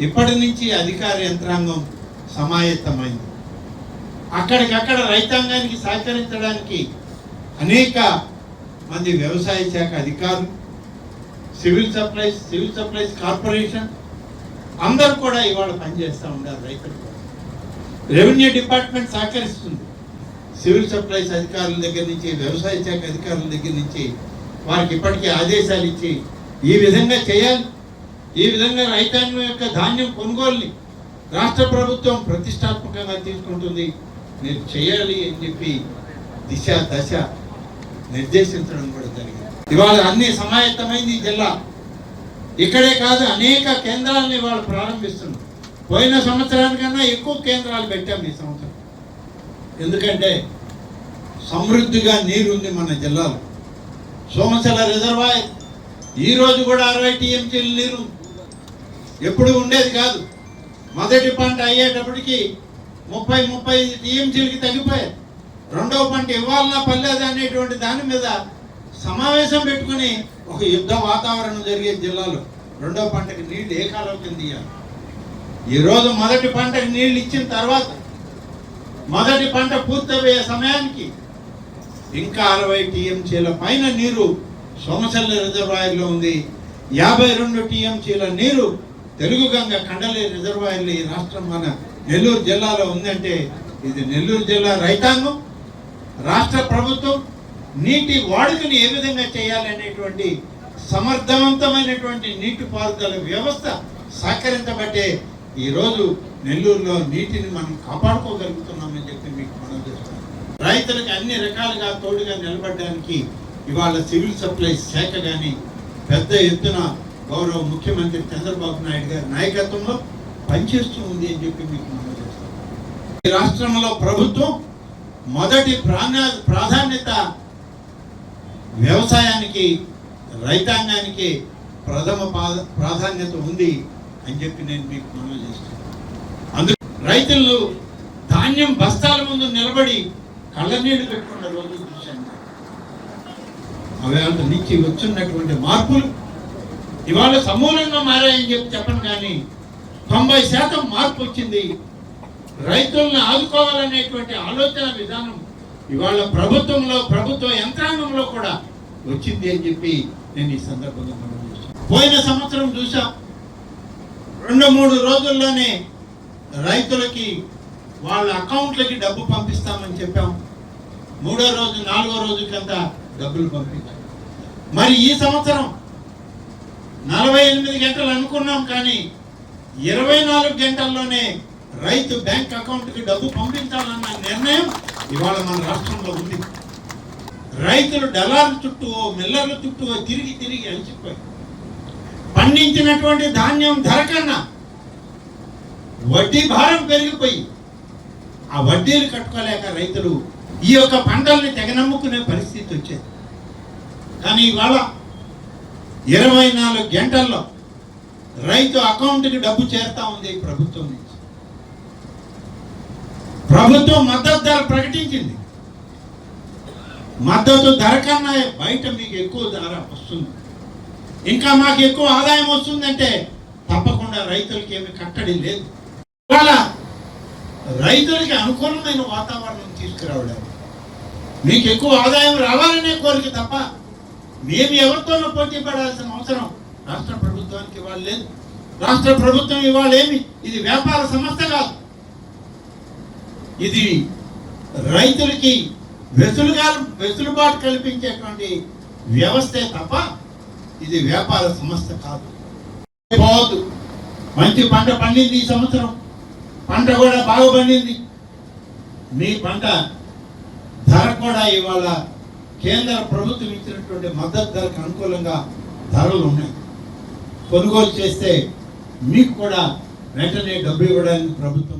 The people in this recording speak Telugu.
ఇప్పటి నుంచి అధికార యంత్రాంగం సమాయత్తమైంది. అక్కడికక్కడ రైతాంగానికి సహకరించడానికి అనేక మంది వ్యవసాయ శాఖ అధికారులు, సివిల్ సప్లైస్ కార్పొరేషన్ అందరూ కూడా ఇవాళ పనిచేస్తూ ఉన్నారు. రైతులు రెవెన్యూ డిపార్ట్మెంట్ సహకరిస్తుంది. సివిల్ సప్లైస్ అధికారుల దగ్గర నుంచి, వ్యవసాయ శాఖ అధికారుల దగ్గర నుంచి వారికి ఇప్పటికీ ఆదేశాలు ఇచ్చి ఈ విధంగా చేయాలి, ఈ విధంగా రైతాంగం యొక్క ధాన్యం కొనుగోలుని రాష్ట్ర ప్రభుత్వం ప్రతిష్టాత్మకంగా తీసుకుంటుంది, మీరు చేయాలి అని చెప్పి దశ నిర్దేశించడం కూడా జరిగింది. ఇవాళ అన్ని సమాయత్తమైంది ఈ జిల్లా. ఇక్కడే కాదు, అనేక కేంద్రాలను ఇవాళ ప్రారంభిస్తున్నాం. పోయిన సంవత్సరానికన్నా ఎక్కువ కేంద్రాలు పెట్టాం ఈ సంవత్సరం. ఎందుకంటే సమృద్ధిగా నీరు ఉంది మన జిల్లాలో. సోమశల రిజర్వాయర్ ఈరోజు కూడా 60 టీఎంసీల నీరు ఎప్పుడు ఉండేది కాదు. మొదటి పంట అయ్యేటప్పటికి 30 టీఎంసీలకి తగ్గిపోయాయి. రెండవ పంట ఇవ్వాలన్నా పర్లేదు అనేటువంటి దాని మీద సమావేశం పెట్టుకుని ఒక యుద్ధ వాతావరణం జరిగే జిల్లాలో రెండవ పంటకి నీళ్లు ఏ కాలం కింద ఇవ్వాలి. ఈరోజు మొదటి పంటకి నీళ్లు ఇచ్చిన తర్వాత మొదటి పంట పూర్తయ్యే సమయానికి ఇంకా 60 టీఎంసీల పైన నీరు సోమశల్ల రిజర్వాయర్లో ఉంది. 52 టీఎంసీల నీరు తెలుగు గంగ కండలి రిజర్వాయర్లు ఈ రాష్ట్రం మన నెల్లూరు జిల్లాలో ఉందంటే ఇది నెల్లూరు జిల్లా రైతాంగం, రాష్ట్ర ప్రభుత్వం నీటి వాడుకని ఏ విధంగా చేయాలనేటువంటి సమర్థవంతమైనటువంటి నీటిపారుదల వ్యవస్థ సహకరించబట్టే ఈరోజు నెల్లూరులో నీటిని మనం కాపాడుకోగలుగుతున్నామని చెప్పి మీకు మనం చేస్తున్నాం. రైతులకు అన్ని రకాలుగా తోడుగా నిలబడడానికి ఇవాళ సివిల్ సప్లైస్ శాఖ కానీ పెద్ద ఎత్తున గౌరవ ముఖ్యమంత్రి చంద్రబాబు నాయుడు గారి నాయకత్వంలో పనిచేస్తూ ఉంది అని చెప్పి మీకు మనం చేస్తాం. ఈ రాష్ట్రంలో ప్రభుత్వం మొదటి ప్రాధాన్యత వ్యవసాయానికి, రైతాంగానికి ప్రథమ ప్రాధాన్యత ఉంది అని చెప్పి నేను మీకు మనం చేస్తాను. అందుకు రైతులు ధాన్యం బస్తాల ముందు నిలబడి కళ్ళనీళ్ళు పెట్టుకున్న రోజు చూశాను. అవేళ నుంచి వచ్చినటువంటి మార్పులు ఇవాళ సమూలంగా మారాయని చెప్పి చెప్పను, కానీ 90% మార్పు వచ్చింది. రైతులను ఆదుకోవాలనేటువంటి ఆలోచన విధానం ఇవాళ ప్రభుత్వ యంత్రాంగంలో కూడా వచ్చింది అని చెప్పి నేను ఈ సందర్భంగా మనం చూసాను. పోయిన సంవత్సరం చూసా 2-3 రోజుల్లోనే రైతులకి వాళ్ళ అకౌంట్లకి డబ్బు పంపిస్తామని చెప్పాం. 3వ రోజు 4వ రోజుకంతా డబ్బులు పంపించాం. మరి ఈ సంవత్సరం 48 గంటలు అనుకున్నాం, కానీ 24 గంటల్లోనే రైతు బ్యాంక్ అకౌంట్కి డబ్బు పంపించాలన్న నిర్ణయం ఇవాళ మన రాష్ట్రంలో ఉంది. రైతులు డలార్ల చుట్టూ, మిల్లర్ల చుట్టూ తిరిగి అలసిపోయి పండించినటువంటి ధాన్యం ధర కన్నా వడ్డీ భారం పెరిగిపోయి ఆ వడ్డీలు కట్టుకోలేక రైతులు ఈ యొక్క పంటల్ని తెగనమ్ముకునే పరిస్థితి వచ్చేది. కానీ ఇవాళ 24 గంటల్లో రైతు అకౌంట్కి డబ్బు చేరుతా ఉంది ప్రభుత్వం నుంచి. ప్రభుత్వం మద్దతు ధర ప్రకటించింది. మద్దతు ధర కన్నా బయట మీకు ఎక్కువ ధర వస్తుంది, ఇంకా మాకు ఎక్కువ ఆదాయం వస్తుందంటే తప్పకుండా రైతులకి ఏమి కట్టడి లేదు. ఇవాళ రైతులకి అనుకూలమైన వాతావరణం తీసుకురావడానికి మీకు ఎక్కువ ఆదాయం రావాలనే కోరిక తప్ప మేము ఎవరితోనూ పోటీ పడాల్సిన అవసరం రాష్ట్ర ప్రభుత్వానికి ఇవాళ లేదు. రాష్ట్ర ప్రభుత్వం ఇవాళ ఇది వ్యాపార సంస్థ కాదు, ఇది రైతులకి వెసులుబాటు కల్పించేటువంటి వ్యవస్థే తప్ప ఇది వ్యాపార సంస్థ కాదు. మంచి పంట పండింది ఈ సంవత్సరం, పంట కూడా బాగా పండింది. మీ పంట ధర కూడా ఇవాళ కేంద్ర ప్రభుత్వం ఇచ్చినటువంటి మద్దతు ధరకు అనుకూలంగా ధరలు ఉన్నాయి. కొనుగోలు చేస్తే మీకు కూడా వెంటనే డబ్బు ఇవ్వడానికి ప్రభుత్వం